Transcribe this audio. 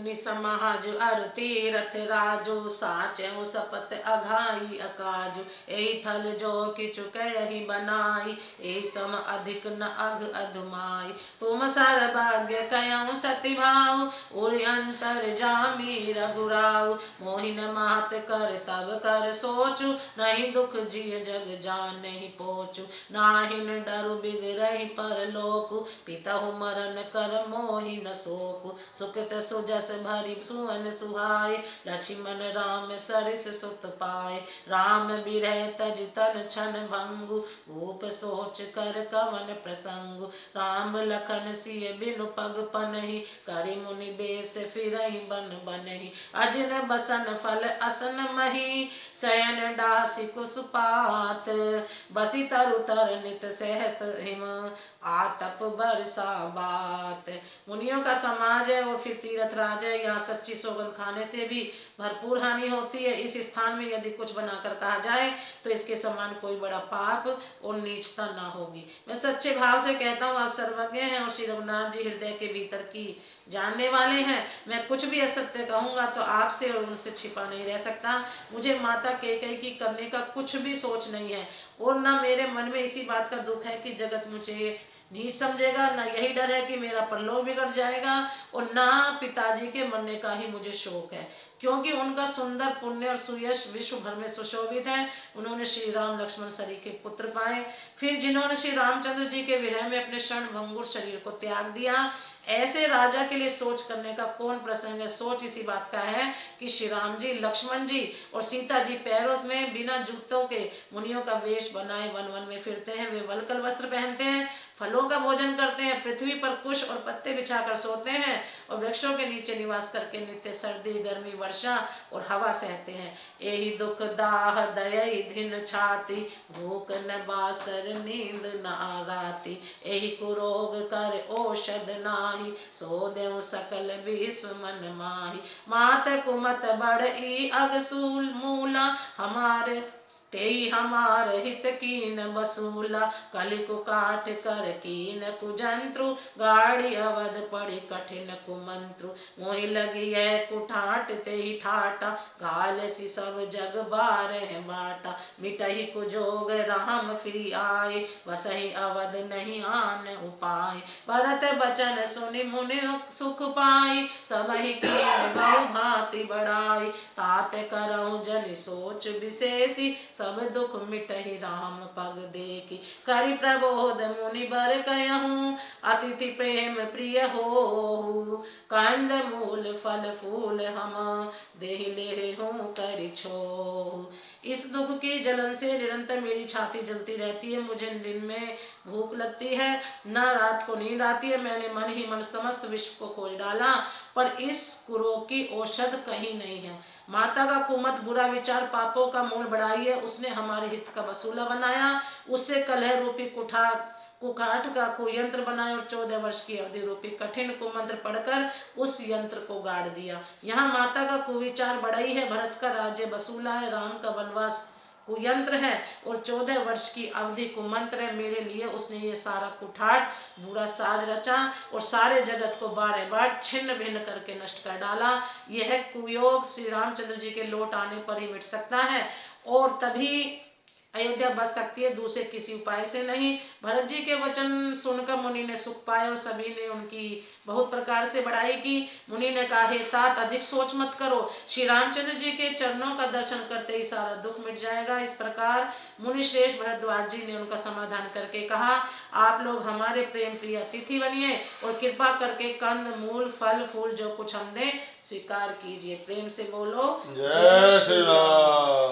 निसमाज अर तीरथ राजो साचो सपत अघाई अकाजो एहि थल जो किचु कहि बनाई ए सम अधिक न अघ अधमाई तुम सर्वज्ञ कयऊ सति भाव उर अंतर जामी रघुराव मोहिन मात कर तब कर सोचु नहीं दुख जिय जग जान नहीं पोचु नाहिन डरु बिगरहि परलोकु पितहु मरण कर मोहि न सोकु सुकृत सुजस भरि सुअन सुहाय लक्ष्मण राम सरिस सुत पाय राम बिरह तज तन छन भंगु भूप सोच कर कवन प्रसंगु राम लखन सिय बिनु पग पनहि करि मुनि बेस फिरहि बन बनहि अजिन बसन फल असन मही शयन डासी कुसुपात बसी तरु तर नित सहस हिम आतप बरसा बात। मुनियों का समाज है और फिर तीर्थ राज है। यहाँ सच्ची सौगंध खाने से भी भरपूर हानि होती है। इस स्थान में यदि कुछ बनाकर कहा जाए तो इसके समान कोई बड़ा पाप और नीचता ना होगी। मैं सच्चे भाव से कहता हूँ, आप सर्वज्ञ हैं और श्री रघुनाथ जी हृदय के भीतर की जानने वाले हैं। मैं कुछ भी असत्य कहूँगा तो आपसे और उनसे छिपा नहीं रह सकता। मुझे माता कैकेयी की करने का कुछ भी सोच नहीं है और ना मेरे मन में इसी बात का दुख है कि जगत मुझे नीच समझेगा, ना यही डर है कि मेरा परलोक बिगड़ जाएगा और ना पिताजी के मरने का ही मुझे शोक है, क्योंकि उनका सुंदर पुण्य और सुयश विश्व भर में सुशोभित है। उन्होंने श्री राम लक्ष्मण सरीखे पुत्र पाए, फिर जिन्होंने श्री रामचंद्र जी के विरह में अपने क्षण भंगुर शरीर को त्याग दिया। ऐसे राजा के लिए सोच करने का कौन प्रसंग है। सोच इसी बात का है कि श्री राम जी, लक्ष्मण जी और सीता जी पैरों में बिना जूतों के मुनियों का वेश बनाए वन वन में फिरते हैं। वे वलकल वस्त्र पहनते हैं, फलों का भोजन करते हैं, पृथ्वी पर कुश और पत्ते बिछाकर सोते हैं और वृक्षों के नीचे निवास करके नित्य सर्दी गर्मी वर्षा और हवा सहते हैं। यही दुख दाह दयई धिन छाती भूख न बासर नींद न आराती यही कुरोग कर औषध नाही सो देव सकल विश्व मन माही मात कुमत बड़ई अगसूल मूला हमारे तेई हमार हित कीन बसूला कलि काट कर कीन कुजंत्रु गाड़ी अवध पड़ी कठिन कुमंत्रु मोहि लगी है कुठाट तेई ठाटा गाल सी सब जग बारह बाटा मिटही कुजोग राम फिर आए वसही अवध नहीं आन उपाय भरत बचन सुनि मुनि सुख पाई सबहि कीन बहु भांति बढ़ाई तात करहु जन सोच विशेषी सब दुख मिटहि राम पग देखी करि प्रबोध मुनि बर कहूँ अतिथि प्रेम प्रिय हो कंद मूल फल फूल हम देहि ले हूँ करि छो। इस दुख की जलन से निरंतर मेरी छाती जलती रहती है। मुझे दिन में भूख लगती है, न रात को नींद आती है। मैंने मन ही मन समस्त विश्व को खोज डाला पर इस कुरोग की औषध कहीं नहीं है। माता का कुमत बुरा विचार पापों का मूल बढ़ाई है। उसने हमारे हित का वसूला बनाया, उससे कलह रूपी कुकाठ का कुयंत्र बनाया और 14 वर्ष की अवधि रूपी कठिन कुमंत्र पढ़कर उस यंत्र को गाड़ दिया। यहाँ माता का कुविचार बढ़ाई है, भरत का राज्य वसूला है, राम का वनवास कुयंत्र है और 14 वर्ष की अवधि कुमंत्र है। मेरे लिए उसने ये सारा कुठाट बुरा साज रचा और सारे जगत को बार बार छिन्न भिन्न करके नष्ट कर डाला। यह कुयोग श्री रामचंद्र जी के लौट आने पर ही मिट सकता है और तभी अयोध्या बच सकती है, दूसरे किसी उपाय से नहीं। भरत जी के वचन सुनकर मुनि ने सुख पाए और सभी ने उनकी बहुत प्रकार से बड़ाई की। मुनि ने कहा, हे तात अधिक सोच मत करो, श्री रामचंद्र जी के चरणों का दर्शन करते ही सारा दुख मिट जाएगा। इस प्रकार मुनि श्रेष्ठ भरद्वाज जी ने उनका समाधान करके कहा, आप लोग हमारे प्रेम प्रिय अतिथि बनिए और कृपा करके कंद मूल फल फूल जो कुछ हम दें स्वीकार कीजिए। प्रेम से बोलो जय श्री राम।